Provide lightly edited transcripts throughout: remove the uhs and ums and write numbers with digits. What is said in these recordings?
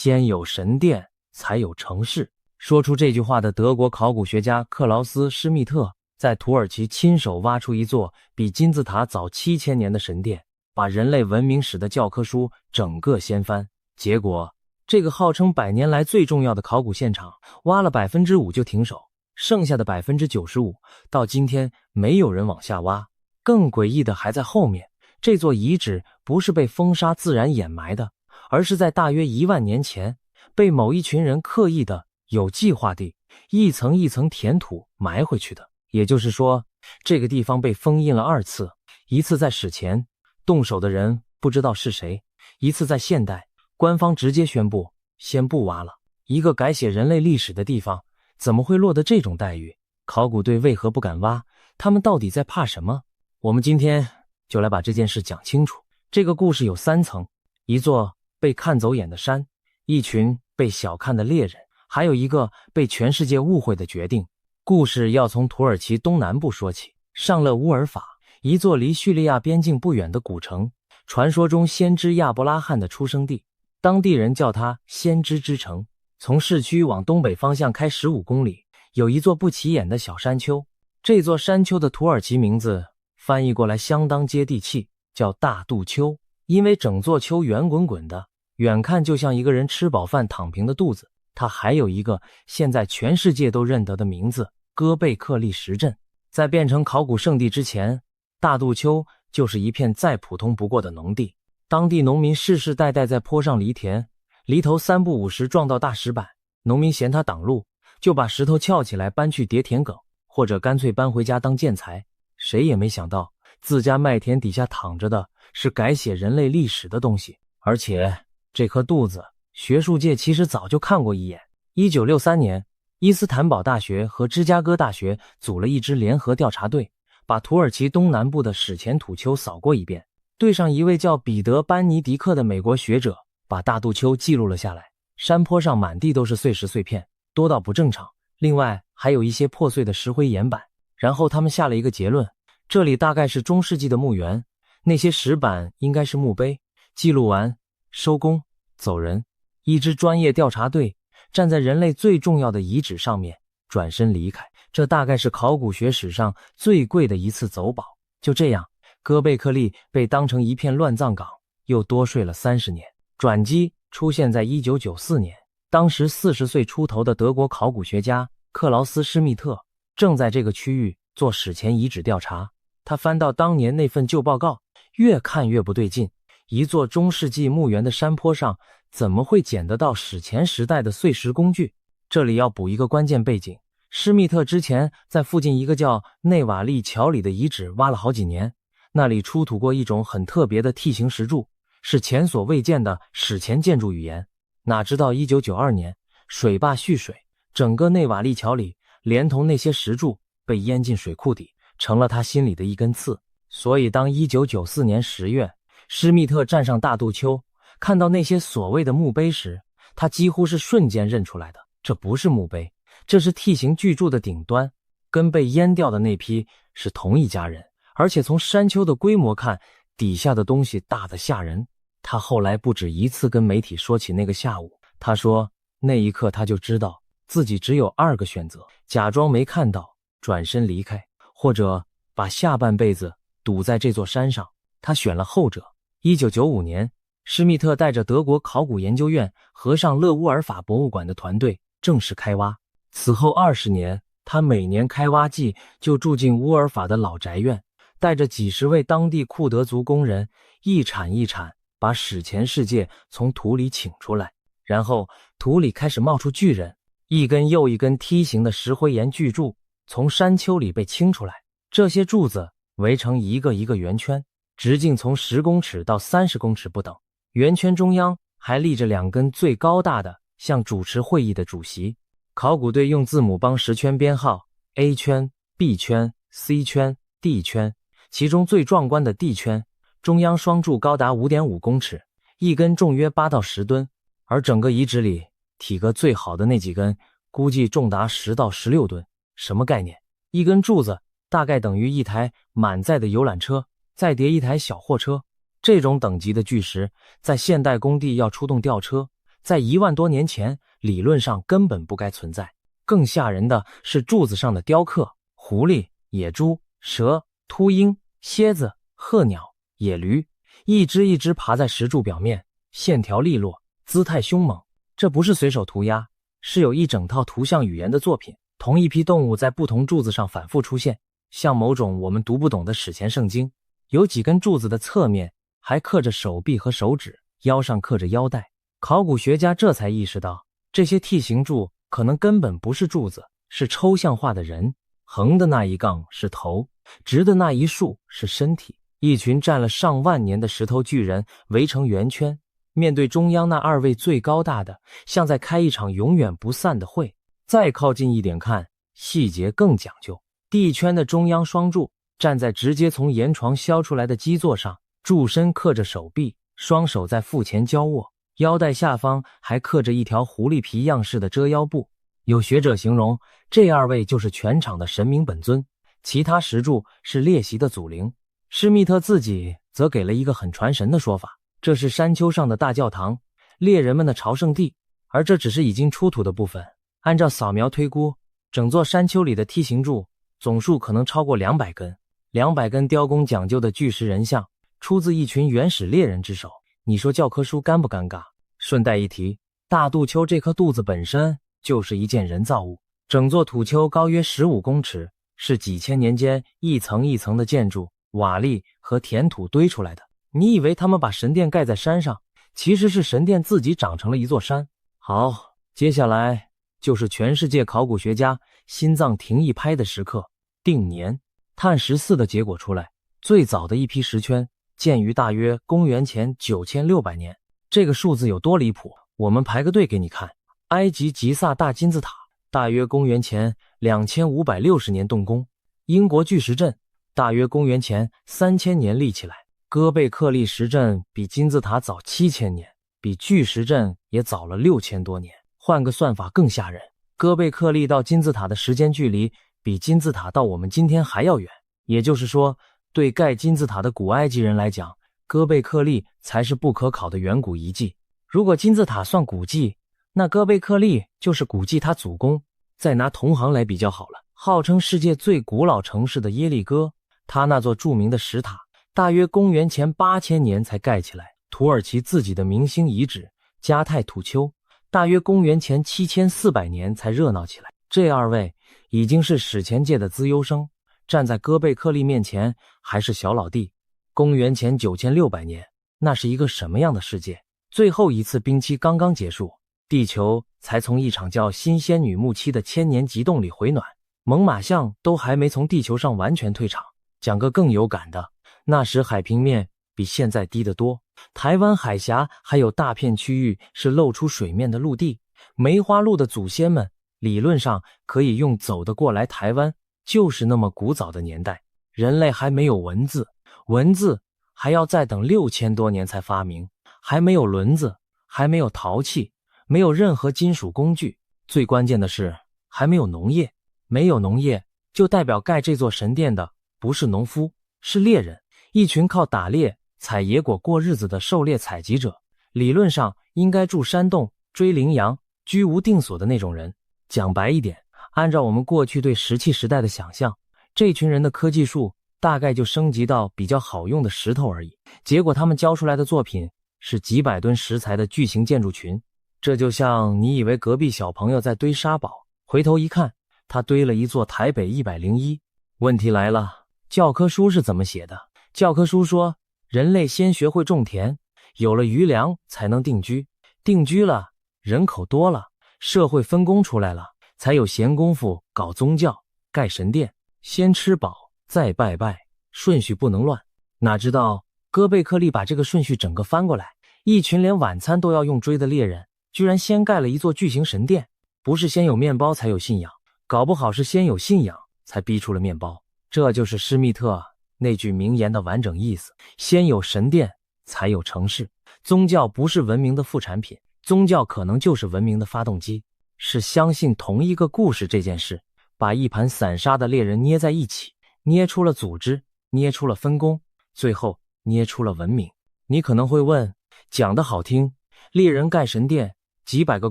先有神殿，才有城市。说出这句话的德国考古学家克劳斯·施密特在土耳其亲手挖出一座比金字塔早7000年的神殿，把人类文明史的教科书整个掀翻。结果这个号称100年来最重要的考古现场挖了 5% 就停手，剩下的 95% 到今天没有人往下挖。更诡异的还在后面，这座遗址不是被风沙自然掩埋的，而是在大约1万年前被某一群人刻意的有计划地一层一层填土埋回去的。也就是说，这个地方被封印了2次，一次在史前，动手的人不知道是谁；一次在现代，官方直接宣布先不挖了。一个改写人类历史的地方，怎么会落得这种待遇？考古队为何不敢挖？他们到底在怕什么？我们今天就来把这件事讲清楚。这个故事有3层，一座被看走眼的山，一群被小看的猎人，还有一个被全世界误会的决定。故事要从土耳其东南部说起，上勒乌尔法，一座离叙利亚边境不远的古城，传说中先知亚伯拉罕的出生地，当地人叫它先知之城。从市区往东北方向开15公里，有一座不起眼的小山丘。这座山丘的土耳其名字翻译过来相当接地气，叫大肚丘，因为整座丘圆滚滚的，远看就像一个人吃饱饭躺平的肚子。它还有一个现在全世界都认得的名字，戈贝克利什镇。在变成考古圣地之前，大肚丘就是一片再普通不过的农地，当地农民世世代代在坡上犁田，犁头3不5时撞到大石板，农民嫌它挡路，就把石头撬起来搬去叠田埂，或者干脆搬回家当建材。谁也没想到自家麦田底下躺着的是改写人类历史的东西，而且这颗肚子学术界其实早就看过一眼。1963年，伊斯坦堡大学和芝加哥大学组了一支联合调查队，把土耳其东南部的史前土丘扫过一遍。队上一位叫彼得·班尼迪克的美国学者把大肚丘记录了下来。山坡上满地都是碎石碎片，多到不正常，另外还有一些破碎的石灰岩板。然后他们下了一个结论，这里大概是中世纪的墓园，那些石板应该是墓碑。记录完，收工，走人。一支专业调查队站在人类最重要的遗址上面，转身离开。这大概是考古学史上最贵的一次走宝。就这样，戈贝克利被当成一片乱葬岗，又多睡了30年。转机出现在1994年，当时40岁出头的德国考古学家克劳斯·施密特正在这个区域做史前遗址调查。他翻到当年那份旧报告，越看越不对劲。一座中世纪墓园的山坡上怎么会捡得到史前时代的碎石工具？这里要补一个关键背景，施密特之前在附近一个叫内瓦利桥里的遗址挖了好几年，那里出土过一种很特别的 T 型石柱，是前所未见的史前建筑语言。哪知道1992年水坝蓄水，整个内瓦利桥里连同那些石柱被淹进水库底，成了他心里的一根刺。所以当1994年10月施密特站上大肚丘，看到那些所谓的墓碑时，他几乎是瞬间认出来的，这不是墓碑，这是 T 型巨柱的顶端，跟被淹掉的那批是同一家人。而且从山丘的规模看，底下的东西大得吓人。他后来不止一次跟媒体说起那个下午，他说那一刻他就知道自己只有2个选择，假装没看到，转身离开，或者把下半辈子堵在这座山上。他选了后者。1995年，施密特带着德国考古研究院和上勒乌尔法博物馆的团队正式开挖。此后20年，他每年开挖季就住进乌尔法的老宅院，带着几十位当地库德族工人一铲一铲把史前世界从土里请出来。然后土里开始冒出巨人，一根又一根梯形的石灰岩巨柱从山丘里被清出来，这些柱子围成一个一个圆圈，直径从10公尺到30公尺不等。圆圈中央还立着2根最高大的像主持会议的主席。考古队用字母帮石圈编号 A 圈、B 圈、C 圈、D 圈，其中最壮观的 D 圈中央双柱高达 5.5 公尺，一根重约8到10吨，而整个遗址里体格最好的那几根估计重达10到16吨。什么概念？一根柱子大概等于一台满载的游览车，再叠一台小货车。这种等级的巨石在现代工地要出动吊车，在1万多年前理论上根本不该存在。更吓人的是柱子上的雕刻，狐狸、野猪、蛇、秃鹰、蝎子、鹤鸟、野驴，一只一只爬在石柱表面，线条利落，姿态凶猛。这不是随手涂鸦，是有一整套图像语言的作品。同一批动物在不同柱子上反复出现，像某种我们读不懂的史前圣经。有几根柱子的侧面还刻着手臂和手指，腰上刻着腰带。考古学家这才意识到，这些 T 形柱可能根本不是柱子，是抽象化的人。横的那一杠是头，直的那一竖是身体。一群站了上万年的石头巨人围成圆圈，面对中央那2位最高大的，像在开一场永远不散的会。再靠近一点看，细节更讲究。地圈的中央双柱站在直接从岩床削出来的基座上，柱身刻着手臂，双手在腹前交握，腰带下方还刻着一条狐狸皮样式的遮腰布。有学者形容，这2位就是全场的神明本尊，其他10柱是列席的祖灵。施密特自己则给了一个很传神的说法，这是山丘上的大教堂，猎人们的朝圣地，而这只是已经出土的部分。按照扫描推估，整座山丘里的梯形柱总数可能超过200根。200根雕工讲究的巨石人像，出自一群原始猎人之手。你说教科书尴不尴尬？顺带一提，大肚丘这颗肚子本身就是一件人造物，整座土丘高约15公尺，是几千年间一层一层的建筑、瓦砾和填土堆出来的。你以为他们把神殿盖在山上，其实是神殿自己长成了一座山。好，接下来就是全世界考古学家心脏停一拍的时刻，定年。碳14的结果出来，最早的一批石圈建于大约公元前9600年。这个数字有多离谱？我们排个队给你看。埃及吉萨大金字塔，大约公元前2560年动工。英国巨石阵，大约公元前3000年立起来。哥贝克利石阵比金字塔早7000年，比巨石阵也早了6000多年。换个算法更吓人，哥贝克利到金字塔的时间距离比金字塔到我们今天还要远。也就是说，对盖金字塔的古埃及人来讲，哥贝克利才是不可考的远古遗迹。如果金字塔算古迹，那哥贝克利就是古迹他祖公。再拿同行来比较好了，号称世界最古老城市的耶利哥，他那座著名的石塔大约公元前8000年才盖起来。土耳其自己的明星遗址加泰土丘，大约公元前7400年才热闹起来。这2位已经是史前界的资优生，站在哥贝克利面前还是小老弟。公元前9600年，那是一个什么样的世界？最后一次冰期刚刚结束，地球才从一场叫新仙女木期的千年极冻里回暖，猛犸象都还没从地球上完全退场。讲个更有感的，那时海平面比现在低得多，台湾海峡还有大片区域是露出水面的陆地。梅花鹿的祖先们理论上可以用走得过来台湾，就是那么古早的年代，人类还没有文字，文字还要再等6000多年才发明，还没有轮子，还没有陶器，没有任何金属工具，最关键的是还没有农业。没有农业就代表盖这座神殿的不是农夫，是猎人，一群靠打猎采野果过日子的狩猎采集者，理论上应该住山洞追羚羊居无定所的那种人。讲白一点，按照我们过去对石器时代的想象，这群人的科技树大概就升级到比较好用的石头而已，结果他们交出来的作品是几百吨石材的巨型建筑群。这就像你以为隔壁小朋友在堆沙堡，回头一看，他堆了一座台北101。问题来了，教科书是怎么写的？教科书说，人类先学会种田，有了余粮才能定居，定居了，人口多了，社会分工出来了，才有闲工夫搞宗教，盖神殿，先吃饱再拜拜，顺序不能乱。哪知道哥贝克利把这个顺序整个翻过来，一群连晚餐都要用锥的猎人居然先盖了一座巨型神殿。不是先有面包才有信仰，搞不好是先有信仰才逼出了面包。这就是施密特那句名言的完整意思，先有神殿才有城市。宗教不是文明的副产品，宗教可能就是文明的发动机。是相信同一个故事这件事，把一盘散沙的猎人捏在一起，捏出了组织，捏出了分工，最后捏出了文明。你可能会问，讲得好听，猎人盖神殿几百个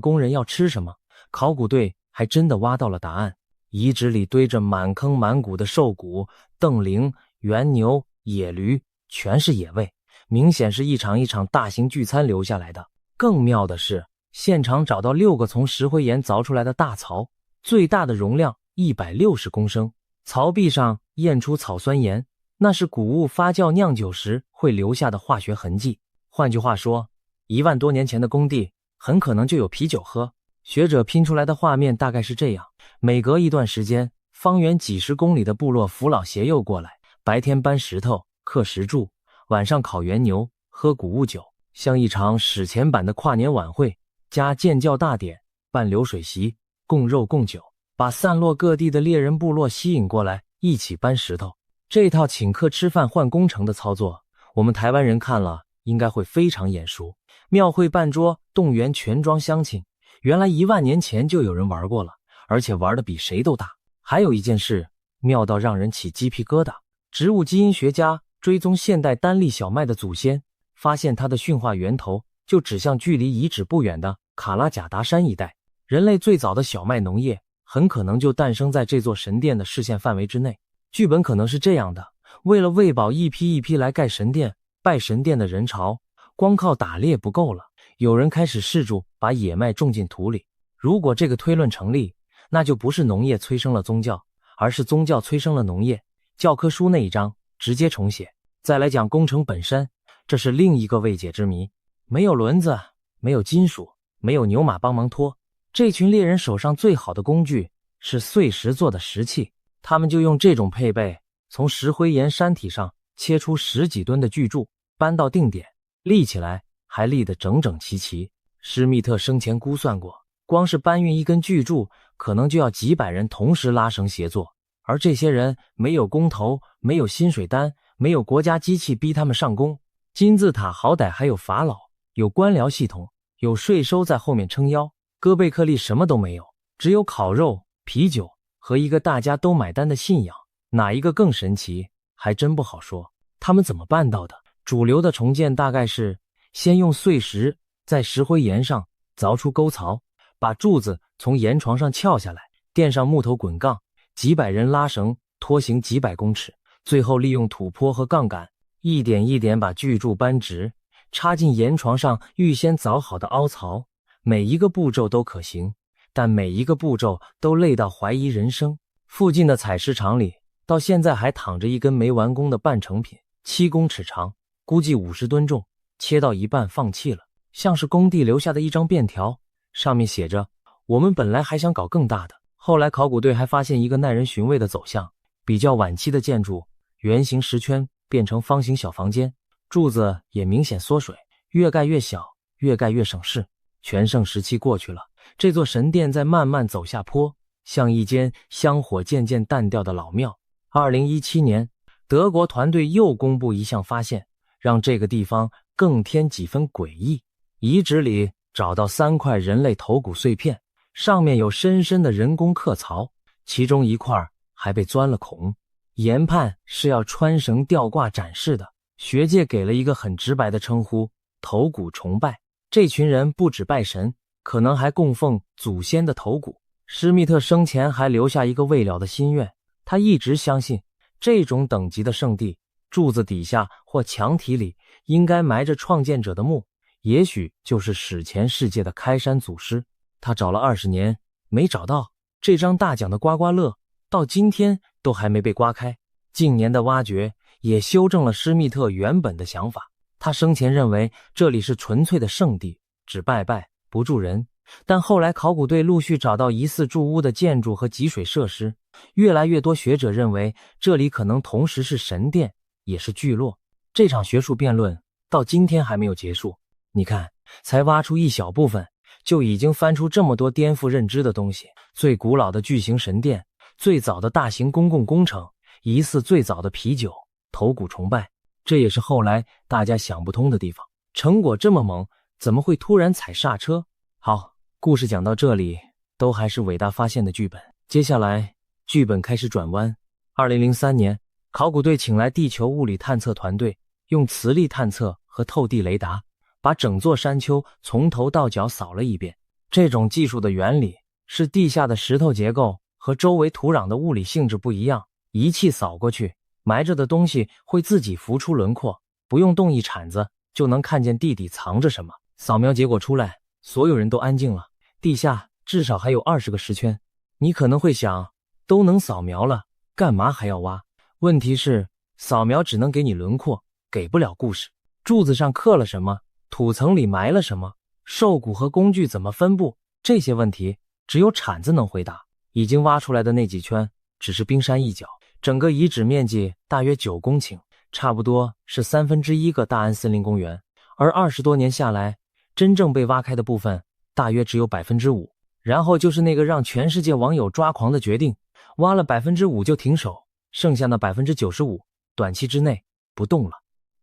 工人要吃什么？考古队还真的挖到了答案。遗址里堆着满坑满谷的兽骨、瞪羚、原牛、野驴，全是野味，明显是一场一场大型聚餐留下来的。更妙的是，现场找到6个从石灰岩凿出来的大槽，最大的容量160公升，槽壁上验出草酸盐，那是谷物发酵酿酒时会留下的化学痕迹。换句话说，1万多年前的工地很可能就有啤酒喝。学者拼出来的画面大概是这样：每隔一段时间，方圆几十公里的部落扶老携幼过来，白天搬石头、刻石柱，晚上烤原牛、喝谷物酒，像一场史前版的跨年晚会，加建教大典、办流水席、供肉供酒，把散落各地的猎人部落吸引过来，一起搬石头。这套请客吃饭换工程的操作，我们台湾人看了应该会非常眼熟。庙会办桌，动员全庄乡亲，原来1万年前就有人玩过了，而且玩得比谁都大。还有一件事，妙到让人起鸡皮疙瘩。植物基因学家追踪现代单粒小麦的祖先，发现它的驯化源头就指向距离遗址不远的卡拉贾达山一带。人类最早的小麦农业很可能就诞生在这座神殿的视线范围之内。剧本可能是这样的：为了喂饱一批一批来盖神殿、拜神殿的人潮，光靠打猎不够了，有人开始试图把野麦种进土里。如果这个推论成立，那就不是农业催生了宗教，而是宗教催生了农业。教科书那一章直接重写。再来讲工程本身，这是另一个未解之谜。没有轮子，没有金属，没有牛马帮忙拖，这群猎人手上最好的工具是碎石做的石器，他们就用这种配备从石灰岩山体上切出10几吨的巨柱，搬到定点，立起来还立得整整齐齐。施密特生前估算过，光是搬运一根巨柱可能就要几百人同时拉绳协作，而这些人没有工头，没有薪水单，没有国家机器逼他们上工。金字塔好歹还有法老，有官僚系统，有税收在后面撑腰。哥贝克利什么都没有，只有烤肉、啤酒和一个大家都买单的信仰，哪一个更神奇还真不好说。他们怎么办到的？主流的重建大概是先用碎石在石灰岩上凿出沟槽，把柱子从岩床上撬下来，垫上木头滚杠，几百人拉绳拖行几百公尺，最后利用土坡和杠杆一点一点把巨柱搬直，插进岩床上预先凿好的凹槽。每一个步骤都可行，但每一个步骤都累到怀疑人生。附近的采石场里到现在还躺着一根没完工的半成品，7公尺长，估计50吨重，切到一半放弃了，像是工地留下的一张便条，上面写着：我们本来还想搞更大的。后来考古队还发现一个耐人寻味的走向，比较晚期的建筑，圆形石圈变成方形小房间，柱子也明显缩水，越盖越小，越盖越省事。全盛时期过去了，这座神殿在慢慢走下坡，像一间香火渐渐淡掉的老庙。2017年，德国团队又公布一项发现，让这个地方更添几分诡异。遗址里找到3块人类头骨碎片，上面有深深的人工刻槽，其中一块还被钻了孔，研判是要穿绳吊挂展示的。学界给了一个很直白的称呼：头骨崇拜。这群人不止拜神，可能还供奉祖先的头骨。施密特生前还留下一个未了的心愿，他一直相信这种等级的圣地，柱子底下或墙体里应该埋着创建者的墓，也许就是史前世界的开山祖师。他找了20年没找到，这张大奖的刮刮乐到今天都还没被刮开。近年的挖掘也修正了施密特原本的想法，他生前认为这里是纯粹的圣地，只拜拜不住人，但后来考古队陆续找到疑似住屋的建筑和集水设施，越来越多学者认为这里可能同时是神殿也是聚落。这场学术辩论到今天还没有结束，你看才挖出一小部分，就已经翻出这么多颠覆认知的东西。最古老的巨型神殿，最早的大型公共工程，疑似最早的啤酒，头骨崇拜，这也是后来大家想不通的地方。成果这么猛，怎么会突然踩刹车？好，故事讲到这里，都还是伟大发现的剧本。接下来剧本开始转弯。2003年，考古队请来地球物理探测团队，用磁力探测和透地雷达把整座山丘从头到脚扫了一遍，这种技术的原理是地下的石头结构和周围土壤的物理性质不一样，仪器扫过去，埋着的东西会自己浮出轮廓，不用动一铲子就能看见地底藏着什么。扫描结果出来，所有人都安静了。地下至少还有20个石圈。你可能会想，都能扫描了，干嘛还要挖？问题是，扫描只能给你轮廓，给不了故事。柱子上刻了什么？土层里埋了什么？兽骨和工具怎么分布？这些问题只有铲子能回答。已经挖出来的那几圈只是冰山一角，整个遗址面积大约9公顷，差不多是1/3个大安森林公园。而20多年下来，真正被挖开的部分大约只有5%。然后就是那个让全世界网友抓狂的决定，挖了5%就停手，剩下的95%短期之内不动了。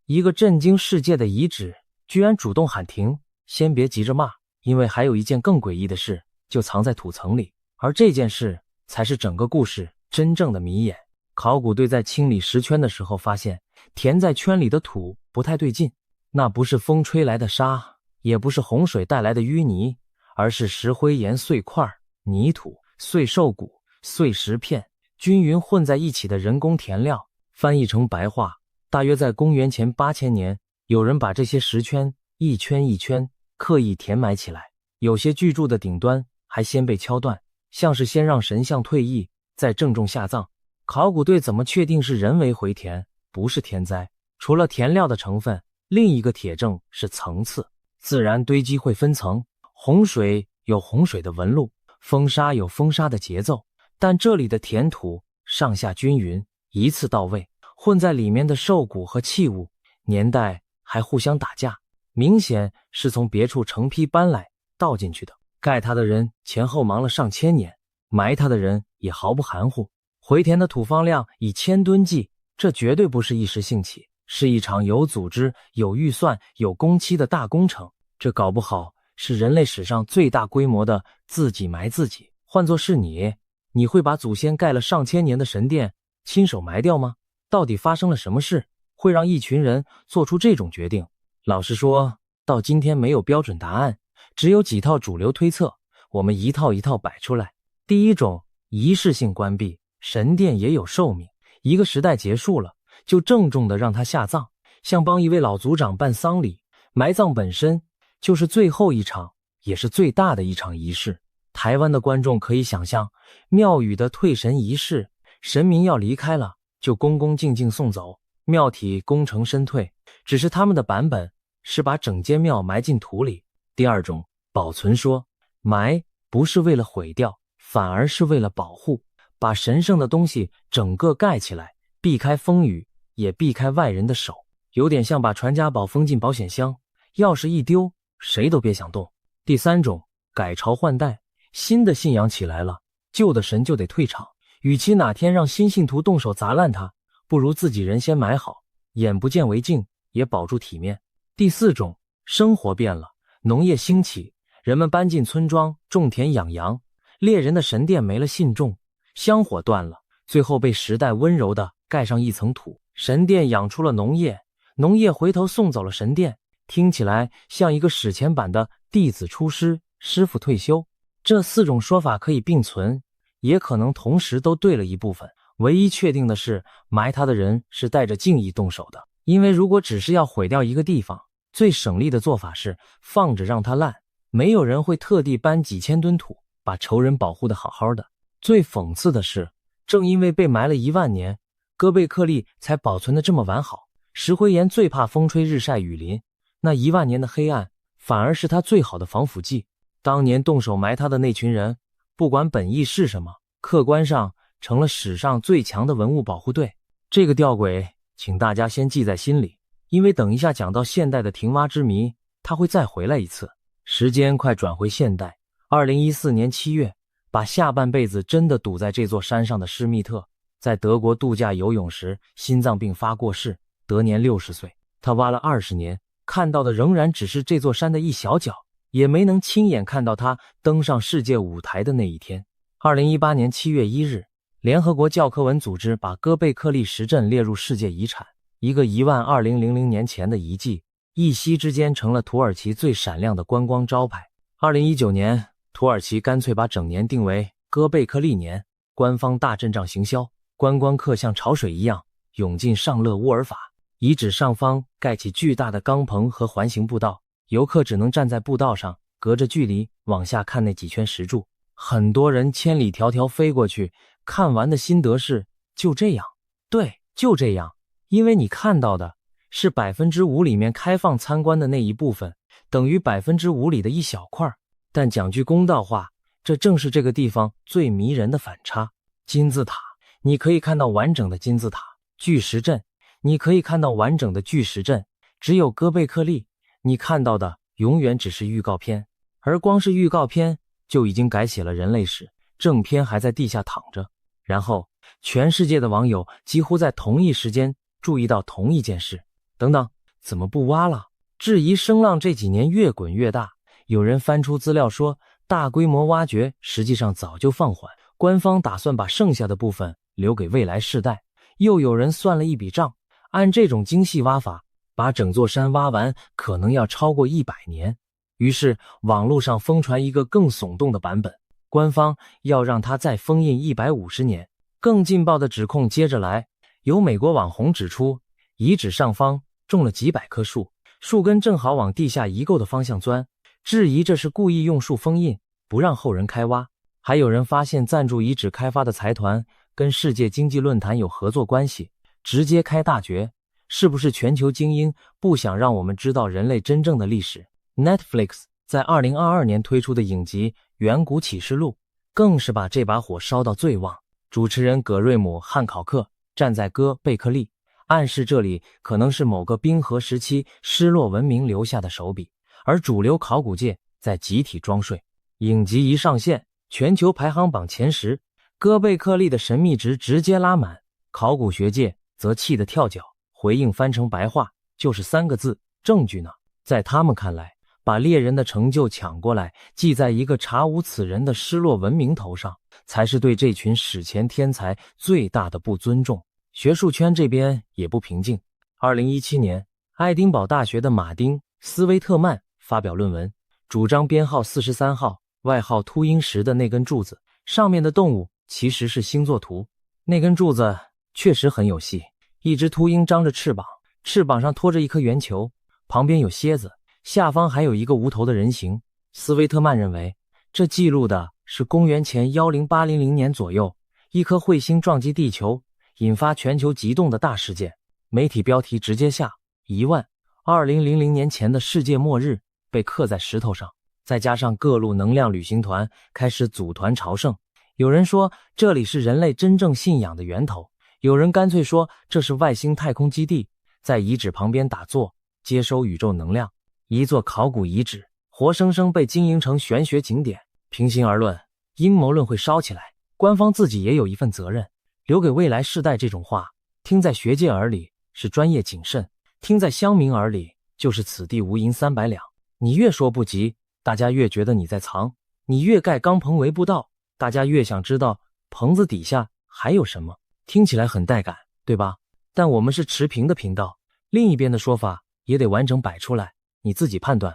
一个震惊世界的遗址居然主动喊停，先别急着骂，因为还有一件更诡异的事就藏在土层里，而这件事才是整个故事真正的谜眼。考古队在清理石圈的时候发现，填在圈里的土不太对劲，那不是风吹来的沙，也不是洪水带来的淤泥，而是石灰岩碎块、泥土、碎兽骨、碎石片均匀混在一起的人工填料。翻译成白话，大约在公元前8000年，有人把这些石圈一圈一圈刻意填埋起来，有些巨柱的顶端还先被敲断，像是先让神像退役，再郑重下葬。考古队怎么确定是人为回填，不是天灾？除了填料的成分，另一个铁证是层次。自然堆积会分层，洪水有洪水的纹路，风沙有风沙的节奏，但这里的填土上下均匀，一次到位。混在里面的兽骨和器物，年代还互相打架，明显是从别处成批搬来倒进去的。盖它的人前后忙了上千年，埋它的人也毫不含糊。回填的土方量以1000吨计，这绝对不是一时兴起，是一场有组织、有预算、有工期的大工程。这搞不好是人类史上最大规模的自己埋自己。换作是你会把祖先盖了上千年的神殿亲手埋掉吗？到底发生了什么事，会让一群人做出这种决定？老实说，到今天没有标准答案，只有几套主流推测，我们一套一套摆出来。第一种，仪式性关闭，神殿也有寿命，一个时代结束了，就郑重地让它下葬，像帮一位老族长办丧礼。埋葬本身就是最后一场，也是最大的一场仪式。台湾的观众可以想象，庙宇的退神仪式，神明要离开了，就恭恭敬敬送走，庙体功成身退，只是他们的版本是把整间庙埋进土里。第二种，保存说，埋不是为了毁掉，反而是为了保护，把神圣的东西整个盖起来，避开风雨，也避开外人的手，有点像把传家宝封进保险箱，钥匙一丢，谁都别想动。第三种，改朝换代，新的信仰起来了，旧的神就得退场。与其哪天让新信徒动手砸烂它，不如自己人先埋好，眼不见为净，也保住体面。第四种，生活变了，农业兴起，人们搬进村庄种田养羊，猎人的神殿没了信众，香火断了，最后被时代温柔地盖上一层土。神殿养出了农业，农业回头送走了神殿，听起来像一个史前版的弟子出师，师傅退休。这4种说法可以并存，也可能同时都对了一部分。唯一确定的是，埋它的人是带着敬意动手的。因为如果只是要毁掉一个地方，最省力的做法是放着让它烂，没有人会特地搬几千吨土，把仇人保护得好好的。最讽刺的是，正因为被埋了1万年，哥贝克利才保存得这么完好。石灰岩最怕风吹日晒雨淋，那1万年的黑暗反而是它最好的防腐剂。当年动手埋它的那群人，不管本意是什么，客观上成了史上最强的文物保护队。这个吊诡请大家先记在心里，因为等一下讲到现代的庭蛙之谜，它会再回来一次。时间快转回现代，2014年7月，把下半辈子真的堵在这座山上的施密特，在德国度假游泳时心脏病发过世，得年60岁。他挖了20年，看到的仍然只是这座山的一小角，也没能亲眼看到他登上世界舞台的那一天。2018年7月1日，联合国教科文组织把哥贝克利石阵列入世界遗产，一个12000年前的遗迹，一夕之间成了土耳其最闪亮的观光招牌。2019年，土耳其干脆把整年定为戈贝克利年，官方大阵仗行销，观光客像潮水一样涌进上勒乌尔法。遗址上方盖起巨大的钢棚和环形步道，游客只能站在步道上，隔着距离往下看那几圈石柱。很多人千里迢迢飞过去，看完的心得是就这样。对，就这样，因为你看到的是 5% 里面开放参观的那一部分，等于 5% 里的一小块。但讲句公道话，这正是这个地方最迷人的反差。金字塔，你可以看到完整的金字塔；巨石阵，你可以看到完整的巨石阵。只有戈贝克利，你看到的永远只是预告片，而光是预告片就已经改写了人类史，正片还在地下躺着。然后全世界的网友几乎在同一时间注意到同一件事。等等，怎么不挖了？质疑声浪这几年越滚越大，有人翻出资料说大规模挖掘实际上早就放缓，官方打算把剩下的部分留给未来世代。又有人算了一笔账，按这种精细挖法，把整座山挖完可能要超过100年。于是网络上疯传一个更耸动的版本，官方要让它再封印150年。更劲爆的指控接着来，有美国网红指出，遗址上方种了几百棵树，树根正好往地下遗构的方向钻，质疑这是故意用树封印，不让后人开挖。还有人发现赞助遗址开发的财团跟世界经济论坛有合作关系，直接开大绝。是不是全球精英不想让我们知道人类真正的历史？ Netflix 在2022年推出的影集《远古启示录》更是把这把火烧到最旺。主持人葛瑞姆·汉考克站在戈贝克利，暗示这里可能是某个冰河时期失落文明留下的手笔，而主流考古界在集体装睡。影集一上线，全球排行榜前10，戈贝克利的神秘值直接拉满，考古学界则气得跳脚，回应翻成白话就是3个字：证据呢？在他们看来，把猎人的成就抢过来，记在一个查无此人的失落文明头上，才是对这群史前天才最大的不尊重。学术圈这边也不平静。2017年，爱丁堡大学的马丁·斯威特曼发表论文，主张编号43号，外号秃鹰石的那根柱子上面的动物其实是星座图。那根柱子确实很有戏，一只秃鹰张着翅膀，翅膀上拖着一颗圆球，旁边有蝎子，下方还有一个无头的人形。斯威特曼认为，这记录的是公元前10800年左右，一颗彗星撞击地球，引发全球极动的大事件。媒体标题直接下12000年前的世界末日被刻在石头上。再加上各路能量旅行团开始组团朝圣，有人说这里是人类真正信仰的源头，有人干脆说这是外星太空基地，在遗址旁边打坐，接收宇宙能量。一座考古遗址活生生被经营成玄学景点。平心而论，阴谋论会烧起来，官方自己也有一份责任。留给未来世代这种话，听在学界耳里是专业谨慎，听在乡民耳里就是此地无银300两。你越说不急，大家越觉得你在藏；你越盖钢棚围步道，大家越想知道棚子底下还有什么。听起来很带感，对吧？但我们是持平的频道，另一边的说法也得完整摆出来，你自己判断。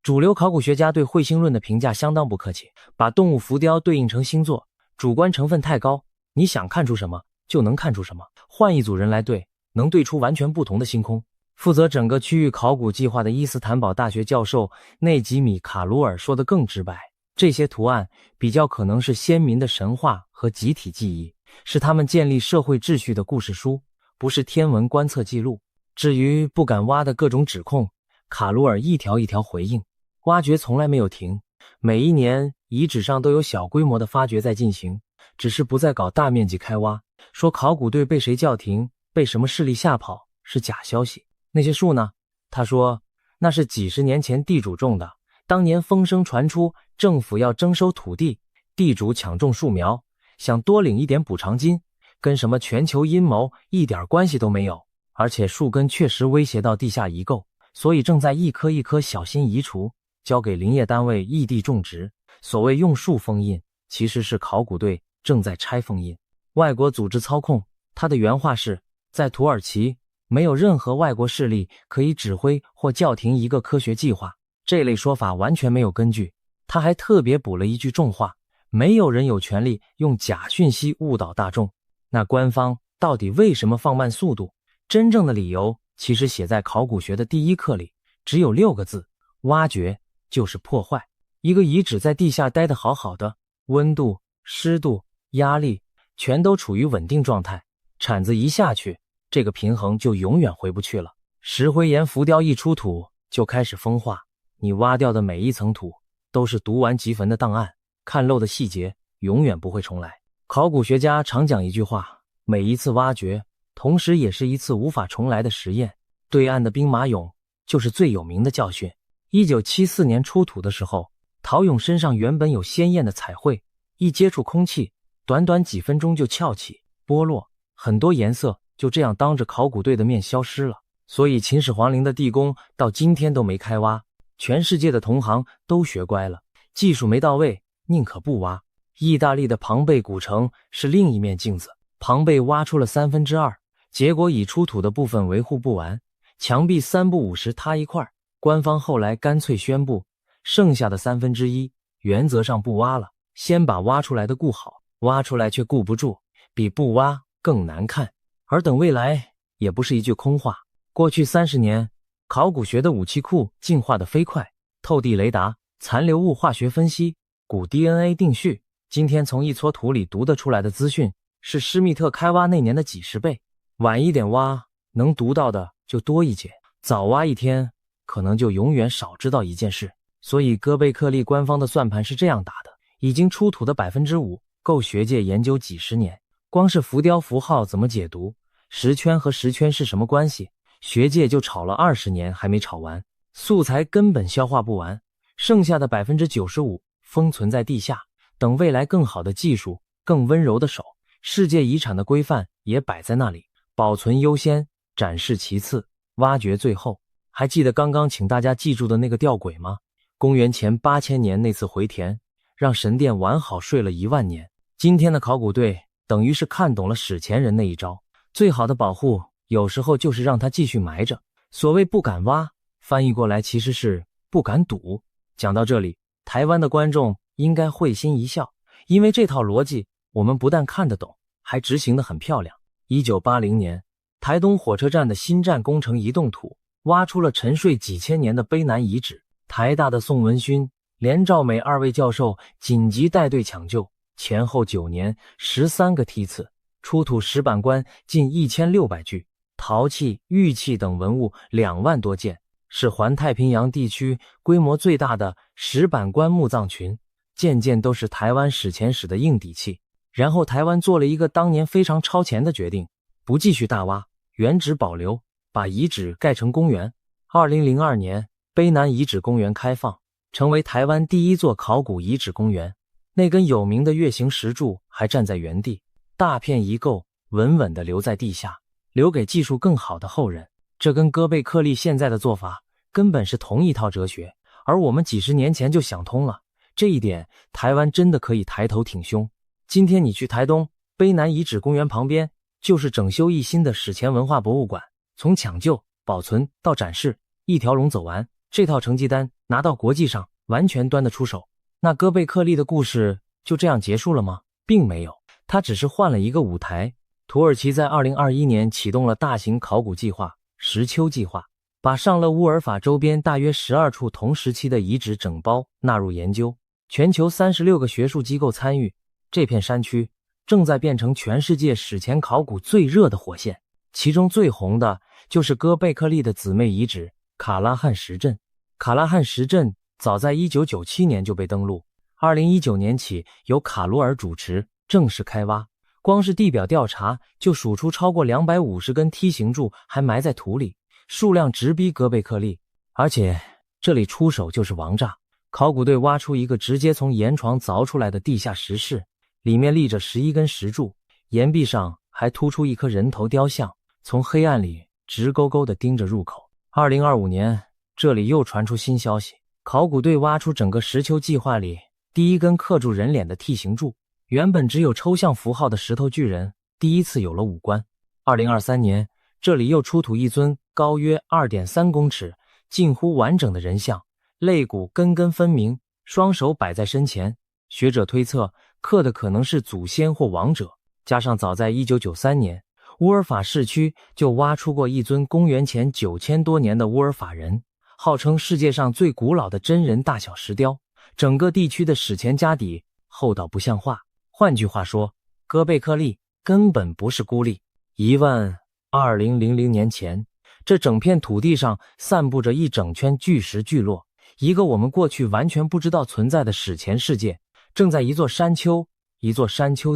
主流考古学家对彗星论的评价相当不客气，把动物浮雕对应成星座，主观成分太高，你想看出什么就能看出什么，换一组人来对，能对出完全不同的星空。负责整个区域考古计划的伊斯坦堡大学教授内吉米·卡鲁尔说得更直白，这些图案比较可能是先民的神话和集体记忆，是他们建立社会秩序的故事书，不是天文观测记录。至于不敢挖的各种指控，卡鲁尔一条一条回应，挖掘从来没有停，每一年遗址上都有小规模的发掘在进行，只是不再搞大面积开挖。说考古队被谁叫停，被什么势力吓跑是假消息。那些树呢？他说那是几十年前地主种的，当年风声传出政府要征收土地，地主抢种树苗，想多领一点补偿金，跟什么全球阴谋一点关系都没有。而且树根确实威胁到地下遗构，所以正在一棵一棵小心移除，交给林业单位异地种植。所谓用树封印，其实是考古队正在拆封印，外国组织操控。他的原话是，在土耳其没有任何外国势力可以指挥或叫停一个科学计划。这类说法完全没有根据。他还特别补了一句重话：没有人有权利用假讯息误导大众。那官方到底为什么放慢速度？真正的理由其实写在考古学的第一课里，只有6个字：挖掘就是破坏。一个遗址在地下待得好好的，温度、湿度、压力全都处于稳定状态，铲子一下去，这个平衡就永远回不去了。石灰岩浮雕一出土就开始风化，你挖掉的每一层土都是读完即焚的档案，看漏的细节永远不会重来。考古学家常讲一句话，每一次挖掘同时也是一次无法重来的实验。对岸的兵马俑就是最有名的教训。1974年出土的时候，陶俑身上原本有鲜艳的彩绘，一接触空气，短短几分钟就翘起剥落，很多颜色就这样当着考古队的面消失了。所以秦始皇陵的地宫到今天都没开挖，全世界的同行都学乖了，技术没到位宁可不挖。意大利的庞贝古城是另一面镜子，庞贝挖出了2/3，结果已出土的部分维护不完，墙壁3不5时塌一块，官方后来干脆宣布，剩下的1/3原则上不挖了，先把挖出来的顾好，挖出来却顾不住，比不挖更难看。而等未来也不是一句空话，过去30年，考古学的武器库进化得飞快，透地雷达、残留物化学分析、古 DNA 定序，今天从一撮土里读得出来的资讯，是施密特开挖那年的几10倍。晚一点挖，能读到的就多一截；早挖一天，可能就永远少知道一件事。所以哥贝克利官方的算盘是这样打的：已经出土的5%，够学界研究几10年。光是浮雕符号怎么解读，石圈和石圈是什么关系，学界就吵了20年还没吵完，素材根本消化不完。剩下的95%封存在地下，等未来更好的技术、更温柔的手，世界遗产的规范也摆在那里，保存优先，展示其次，挖掘最后。还记得刚刚请大家记住的那个吊诡吗？公元前8000年那次回填，让神殿完好睡了1万年。今天的考古队等于是看懂了史前人那一招，最好的保护有时候就是让它继续埋着。所谓不敢挖，翻译过来其实是不敢赌。讲到这里，台湾的观众应该会心一笑，因为这套逻辑我们不但看得懂，还执行得很漂亮。1980年，台东火车站的新站工程移动土挖出了沉睡几千年的卑南遗址，台大的宋文勋、连兆美2位教授紧急带队抢救，前后9年13个梯次，出土石板棺近1600具，陶器、玉器等文物2万多件，是环太平洋地区规模最大的石板棺墓葬群，件件都是台湾史前史的硬底气。然后台湾做了一个当年非常超前的决定，不继续大挖，原址保留，把遗址盖成公园。2002年，卑南遗址公园开放，成为台湾第一座考古遗址公园。那根有名的月形石柱还站在原地，大片遗构稳稳地留在地下，留给技术更好的后人。这跟哥贝克利现在的做法根本是同一套哲学，而我们几10年前就想通了，这一点台湾真的可以抬头挺胸。今天你去台东卑南遗址公园旁边，就是整修一新的史前文化博物馆，从抢救、保存到展示，一条龙走完，这套成绩单拿到国际上完全端得出手。那哥贝克利的故事就这样结束了吗？并没有，它只是换了一个舞台。土耳其在2021年启动了大型考古计划石丘计划，把上勒乌尔法周边大约12处同时期的遗址整包纳入研究，全球36个学术机构参与。这片山区正在变成全世界史前考古最热的火线，其中最红的就是哥贝克利的姊妹遗址卡拉汉石阵。卡拉汉石阵早在1997年就被登陆，2019年起由卡罗尔主持正式开挖，光是地表调查就数出超过250根梯形柱还埋在土里，数量直逼哥贝克利。而且这里出手就是王炸，考古队挖出一个直接从岩床凿出来的地下石室，里面立着11根石柱，岩壁上还突出一颗人头雕像，从黑暗里直勾勾地盯着入口。2025年，这里又传出新消息，考古队挖出整个石丘计划里第一根刻住人脸的梯形柱，原本只有抽象符号的石头巨人第一次有了五官。2023年，这里又出土一尊高约2.3公尺、近乎完整的人像，肋骨根根分明，双手摆在身前。学者推测，刻的可能是祖先或王者，加上早在1993年，乌尔法市区就挖出过一尊公元前9000多年的乌尔法人，号称世界上最古老的真人大小石雕。整个地区的史前家底厚到不像话。换句话说，哥贝克利根本不是孤立。12000年前，这整片土地上散布着一整圈巨石聚落，一个我们过去完全不知道存在的史前世界，正在一座山丘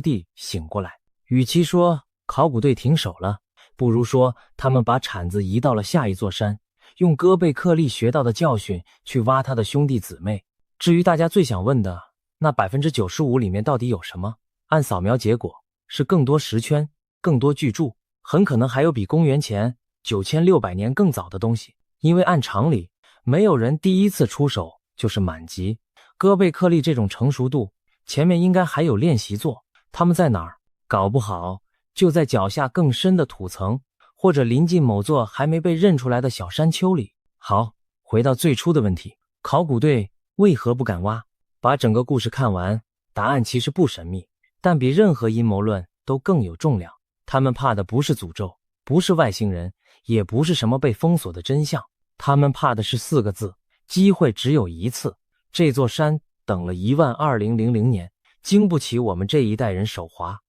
地醒过来。与其说考古队停手了，不如说他们把铲子移到了下一座山，用哥贝克利学到的教训去挖他的兄弟姊妹。至于大家最想问的那 95% 里面到底有什么，按扫描结果是更多石圈，更多巨柱，很可能还有比公元前9600年更早的东西。因为按常理，没有人第一次出手就是满级，哥贝克利这种成熟度，前面应该还有练习做。他们在哪儿？搞不好就在脚下更深的土层，或者临近某座还没被认出来的小山丘里。好，回到最初的问题，考古队为何不敢挖？把整个故事看完，答案其实不神秘，但比任何阴谋论都更有重量。他们怕的不是诅咒，不是外星人，也不是什么被封锁的真相，他们怕的是4个字：机会只有一次。这座山等了12000年，经不起我们这一代人手滑。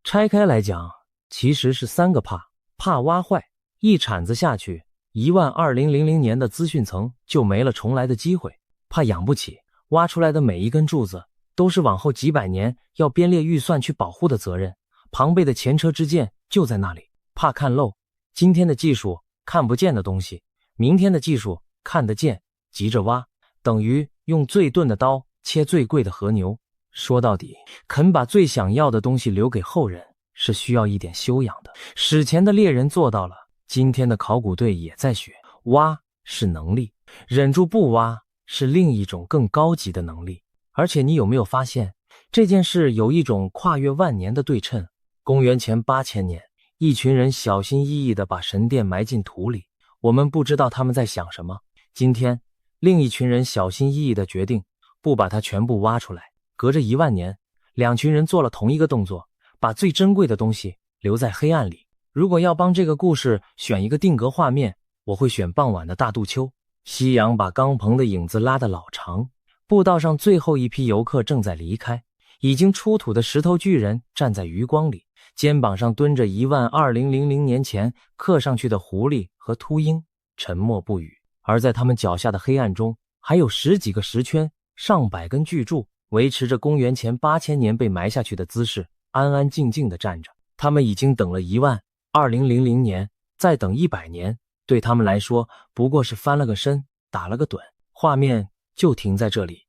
拆开来讲，其实是3个怕：怕挖坏，一铲子下去，12000年的资讯层就没了重来的机会；怕养不起，挖出来的每一根柱子都是往后几百年要编列预算去保护的责任，庞贝的前车之鉴就在那里；怕看漏，今天的技术看不见的东西，明天的技术看得见，急着挖，等于用最钝的刀切最贵的和牛。说到底，肯把最想要的东西留给后人，是需要一点修养的。史前的猎人做到了，今天的考古队也在学。挖是能力，忍住不挖是另一种更高级的能力。而且你有没有发现，这件事有一种跨越万年的对称？公元前8000年，一群人小心翼翼地把神殿埋进土里，我们不知道他们在想什么。今天，另一群人小心翼翼地决定不把它全部挖出来。隔着1万年，2群人做了同一个动作，把最珍贵的东西留在黑暗里。如果要帮这个故事选一个定格画面，我会选傍晚的大渡丘，夕阳把钢棚的影子拉得老长，步道上最后一批游客正在离开，已经出土的石头巨人站在余光里，肩膀上蹲着12000年前刻上去的狐狸和秃鹰，沉默不语。而在他们脚下的黑暗中，还有10几个石圈，上百根巨柱，维持着公元前8000年被埋下去的姿势，安安静静地站着。他们已经等了12000年，再等100年，对他们来说不过是翻了个身，打了个盹。画面就停在这里。